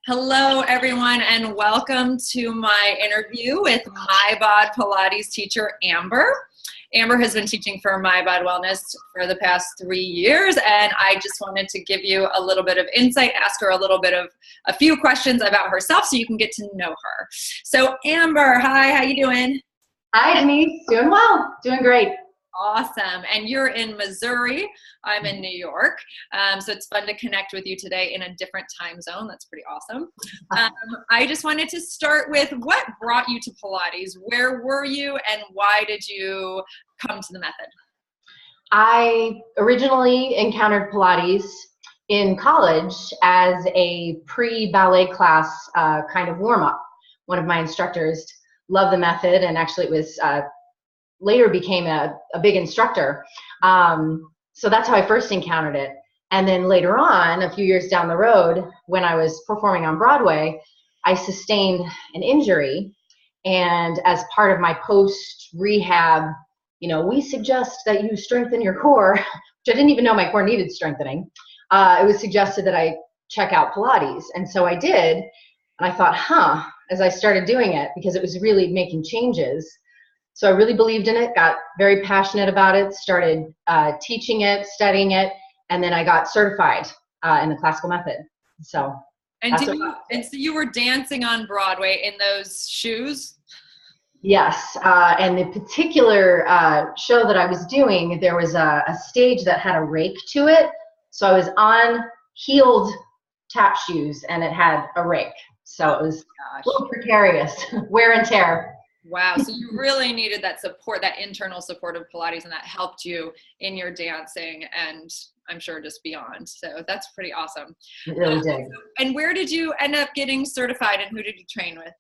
Hello, everyone, and welcome to my interview with MyBOD Pilates teacher, Amber. Amber has been teaching for MyBOD Wellness for the past 3 years, and I just wanted to give you a little bit of insight, ask her a few questions about herself so you can get to know her. So, Amber, hi, how you doing? Hi, Denise. Doing well. Doing great. Awesome. And you're in Missouri. I'm in New York. So it's fun to connect with you today in a different time zone. That's pretty awesome. I just wanted to start with what brought you to Pilates? Where were you and why did you come to the method? I originally encountered Pilates in college as a pre-ballet class kind of warm-up. One of my instructors loved the method, and actually it was later became a big instructor. So that's how I first encountered it. And then later on, a few years down the road, when I was performing on Broadway, I sustained an injury. And as part of my post-rehab, we suggest that you strengthen your core, which I didn't even know my core needed strengthening. It was suggested that I check out Pilates. And so I did. And I thought, as I started doing it, because it was really making changes. So I really believed in it, got very passionate about it, started teaching it, studying it, and then I got certified in the classical method. So so you were dancing on Broadway in those shoes? Yes, and the particular show that I was doing, there was a stage that had a rake to it. So I was on heeled tap shoes and it had a rake. So it was a little precarious, wear and tear. Wow. So you really needed that support, that internal support of Pilates, and that helped you in your dancing and I'm sure just beyond. So that's pretty awesome. It really did. And where did you end up getting certified and who did you train with?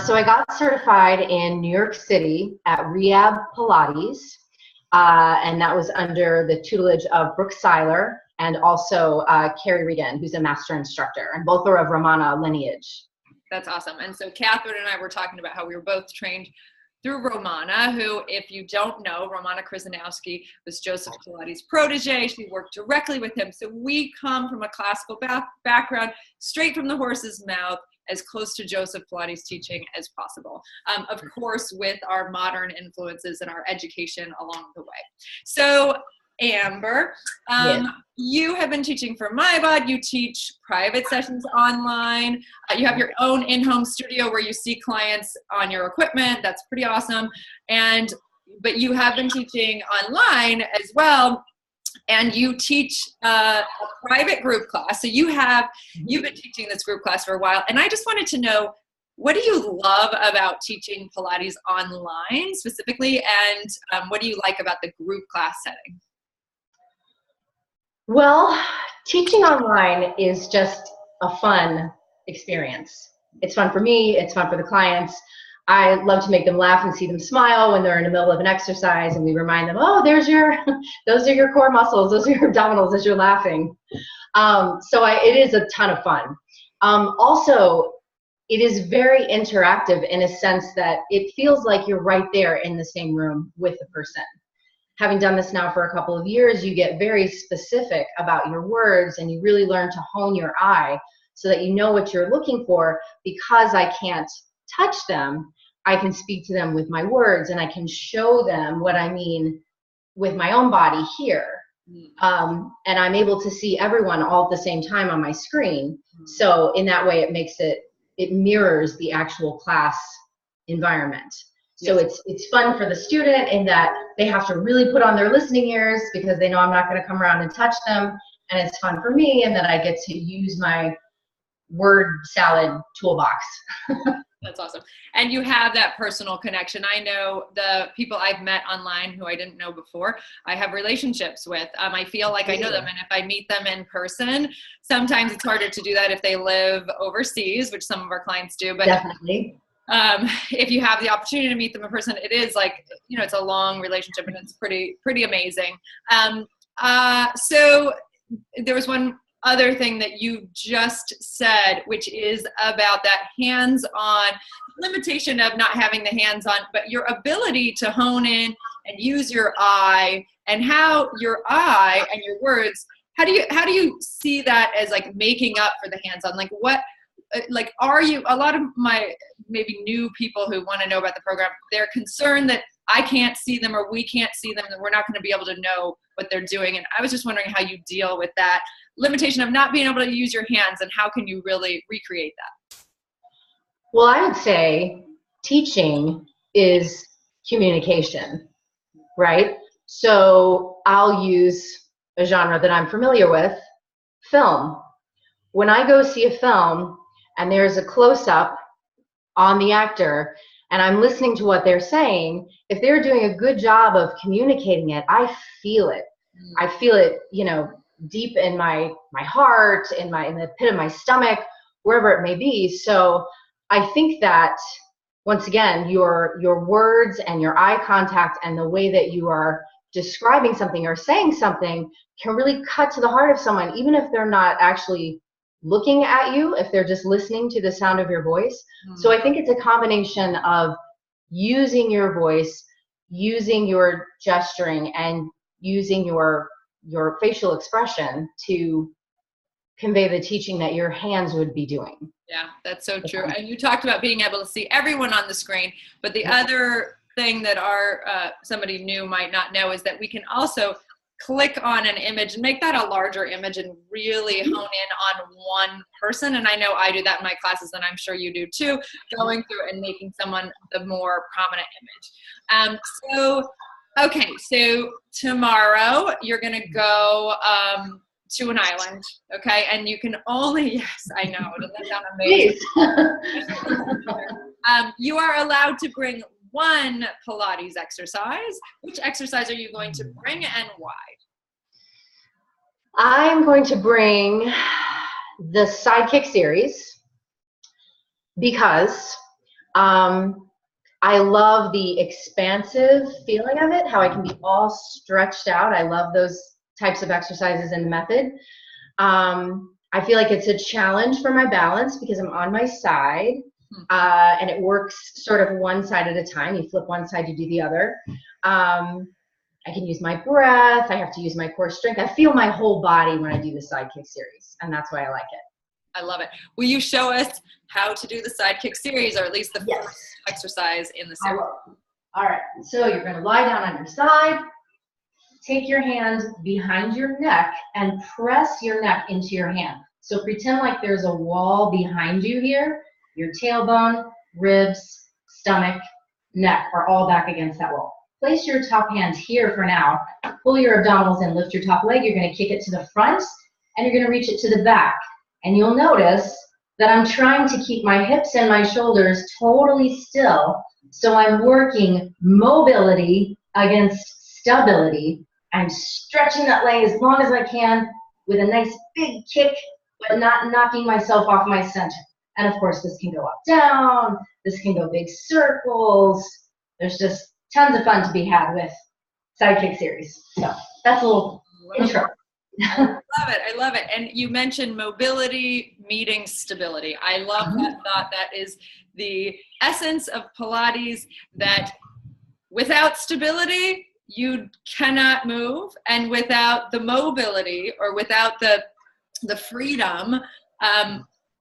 So I got certified in New York City at Rehab Pilates, and that was under the tutelage of Brooke Seiler and also Carrie Regan, who's a master instructor, and both are of Romana lineage. That's awesome. And so Catherine and I were talking about how we were both trained through Romana, who, if you don't know, Romana Krzyzanowski was Joseph Pilates' protege. She worked directly with him. So we come from a classical background, straight from the horse's mouth, as close to Joseph Pilates' teaching as possible. Of course, with our modern influences and our education along the way. So Amber, Yes. You have been teaching for MyBOD. You teach private sessions online. You have your own in-home studio where you see clients on your equipment. That's pretty awesome. But you have been teaching online as well. And you teach a private group class. So you've been teaching this group class for a while. And I just wanted to know, what do you love about teaching Pilates online specifically? And what do you like about the group class setting? Well, teaching online is just a fun experience. It's fun for me, it's fun for the clients. I love to make them laugh and see them smile when they're in the middle of an exercise, and we remind them, those are your core muscles, those are your abdominals as you're laughing. It is a ton of fun. Also, it is very interactive in a sense that it feels like you're right there in the same room with the person. Having done this now for a couple of years, you get very specific about your words and you really learn to hone your eye so that you know what you're looking for. Because I can't touch them, I can speak to them with my words and I can show them what I mean with my own body here. And I'm able to see everyone all at the same time on my screen. So in that way, it mirrors the actual class environment. So it's fun for the student in that they have to really put on their listening ears because they know I'm not going to come around and touch them. And it's fun for me in that I get to use my word salad toolbox. That's awesome. And you have that personal connection. I know the people I've met online who I didn't know before, I have relationships with. I feel like I know them. And if I meet them in person, sometimes it's harder to do that if they live overseas, which some of our clients do. But definitely. If you have the opportunity to meet them in person, it is like, it's a long relationship and it's pretty amazing. So there was one other thing that you just said, which is about that hands-on limitation of not having the hands-on, but your ability to hone in and use your eye and how your eye and your words how do you see that as like making up for the hands-on? Like what, like, are you, a lot of my maybe new people who want to know about the program, they're concerned that I can't see them or we can't see them and we're not going to be able to know what they're doing. And I was just wondering how you deal with that limitation of not being able to use your hands, and how can you really recreate that? Well, I would say teaching is communication, right? So I'll use a genre that I'm familiar with, film. When I go see a film and there's a close-up on the actor and I'm listening to what they're saying, if they're doing a good job of communicating it, I feel it. I feel it, you know, deep in my heart, in the pit of my stomach, wherever it may be. So I think that, once again, your words and your eye contact and the way that you are describing something or saying something can really cut to the heart of someone, even if they're not actually looking at you, if they're just listening to the sound of your voice. So I think it's a combination of using your voice, using your gesturing, and using your facial expression to convey the teaching that your hands would be doing. Yeah, that's so true. And you talked about being able to see everyone on the screen, but the other thing that somebody new might not know is that we can also click on an image and make that a larger image and really hone in on one person. And I know I do that in my classes, and I'm sure you do too, going through and making someone the more prominent image. Okay, so tomorrow you're going to go to an island, okay? And you can only, yes, I know, doesn't that sound amazing? You are allowed to bring one Pilates exercise. Which exercise are you going to bring and why? I'm going to bring the sidekick series because I love the expansive feeling of it, how I can be all stretched out. I love those types of exercises in the method. I feel like it's a challenge for my balance because I'm on my side, and it works sort of one side at a time. You flip one side, you do the other. I can use my breath. I have to use my core strength. I feel my whole body when I do the sidekick series, and that's why I like it. I love it. Will you show us how to do the sidekick series, or at least the first exercise in the series? I will. All right, so you're going to lie down on your side. Take your hand behind your neck and press your neck into your hand. So pretend like there's a wall behind you here. Your tailbone, ribs, stomach, neck are all back against that wall. Place your top hand here for now. Pull your abdominals in, lift your top leg. You're going to kick it to the front, and you're going to reach it to the back. And you'll notice that I'm trying to keep my hips and my shoulders totally still. So I'm working mobility against stability. I'm stretching that leg as long as I can with a nice big kick, but not knocking myself off my center. And of course, this can go up, down. This can go big circles. There's just tons of fun to be had with sidekick series. So that's a little intro. I love it. I love it. And you mentioned mobility meeting stability. I love that thought. That is the essence of Pilates, that without stability, you cannot move. And without the mobility, or without the freedom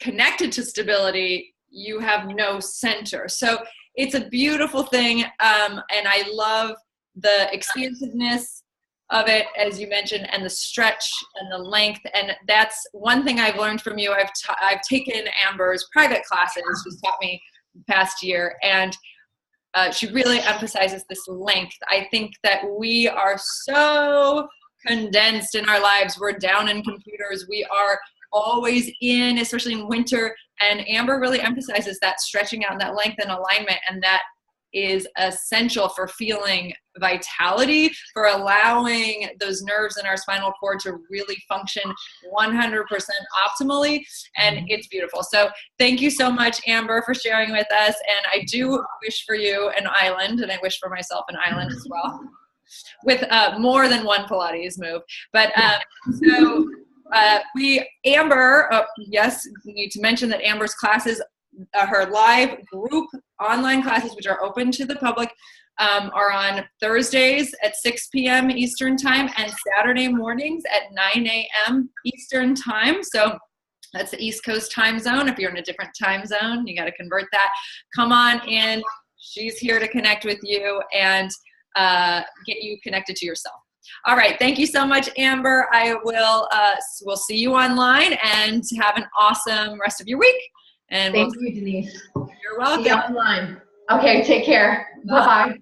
connected to stability, you have no center. So it's a beautiful thing. And I love the expansiveness of it, as you mentioned, and the stretch and the length. And that's one thing I've learned from you. I've taken Amber's private classes. She's taught me the past year, and she really emphasizes this length. I think that we are so condensed in our lives. We're down in computers. We are always in, especially in winter. And Amber really emphasizes that stretching out and that length and alignment, and that is essential for feeling vitality, for allowing those nerves in our spinal cord to really function 100% optimally. And it's beautiful. So thank you so much, Amber, for sharing with us. And I do wish for you an island, and I wish for myself an island as well, with more than one Pilates move. But Amber, yes, we need to mention that Amber's classes, her live group online classes, which are open to the public, are on Thursdays at 6 p.m. Eastern time and Saturday mornings at 9 a.m. Eastern time. So that's the East Coast time zone. If you're in a different time zone, you got to convert that. Come on in. She's here to connect with you and get you connected to yourself. All right. Thank you so much, Amber. I will we'll see you online and have an awesome rest of your week. And Thank you, Denise. You're welcome. See you online. Okay. Take care. Bye-bye.